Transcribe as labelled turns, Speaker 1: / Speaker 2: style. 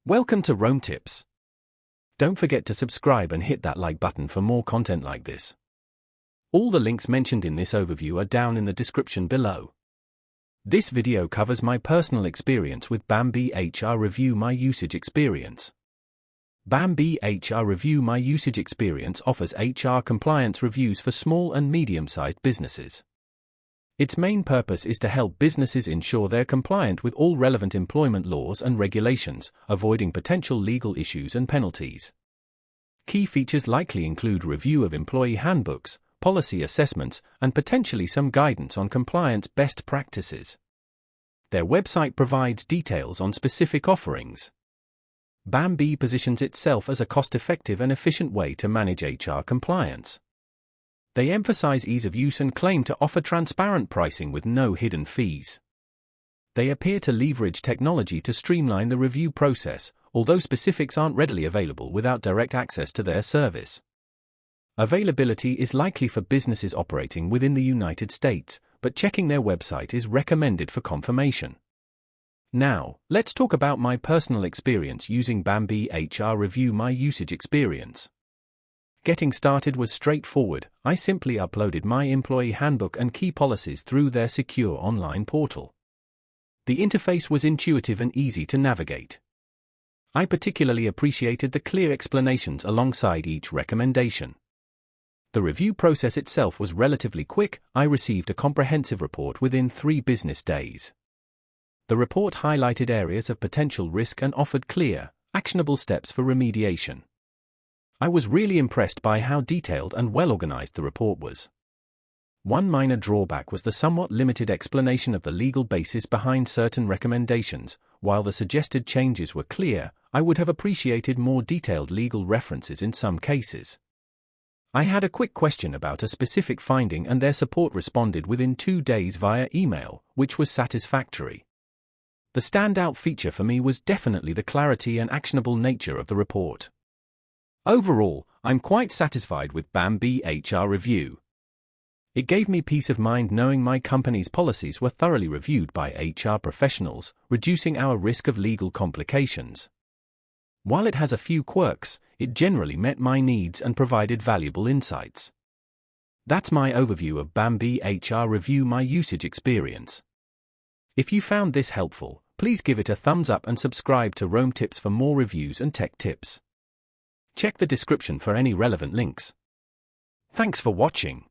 Speaker 1: Welcome to Rome Tips. Don't forget to subscribe and hit that like button for more content like this. All the links mentioned in this overview are down in the description below. This video covers my personal experience with Bambee HR Review My Usage Experience. Bambee HR Review My Usage Experience offers HR compliance reviews for small and medium-sized businesses. Its main purpose is to help businesses ensure they're compliant with all relevant employment laws and regulations, avoiding potential legal issues and penalties. Key features likely include review of employee handbooks, policy assessments, and potentially some guidance on compliance best practices. Their website provides details on specific offerings. Bambee positions itself as a cost-effective and efficient way to manage HR compliance. They emphasize ease of use and claim to offer transparent pricing with no hidden fees. They appear to leverage technology to streamline the review process, although specifics aren't readily available without direct access to their service. Availability is likely for businesses operating within the United States, but checking their website is recommended for confirmation. Now, let's talk about my personal experience using Bambee HR Review My Usage Experience. Getting started was straightforward. I simply uploaded my employee handbook and key policies through their secure online portal. The interface was intuitive and easy to navigate. I particularly appreciated the clear explanations alongside each recommendation. The review process itself was relatively quick. I received a comprehensive report within 3 business days. The report highlighted areas of potential risk and offered clear, actionable steps for remediation. I was really impressed by how detailed and well-organized the report was. One minor drawback was the somewhat limited explanation of the legal basis behind certain recommendations. While the suggested changes were clear, I would have appreciated more detailed legal references in some cases. I had a quick question about a specific finding and their support responded within 2 days via email, which was satisfactory. The standout feature for me was definitely the clarity and actionable nature of the report. Overall, I'm quite satisfied with Bambee HR Review. It gave me peace of mind knowing my company's policies were thoroughly reviewed by HR professionals, reducing our risk of legal complications. While it has a few quirks, it generally met my needs and provided valuable insights. That's my overview of Bambee HR Review My Usage Experience. If you found this helpful, please give it a thumbs up and subscribe to Rome Tips for more reviews and tech tips. Check the description for any relevant links. Thanks for watching.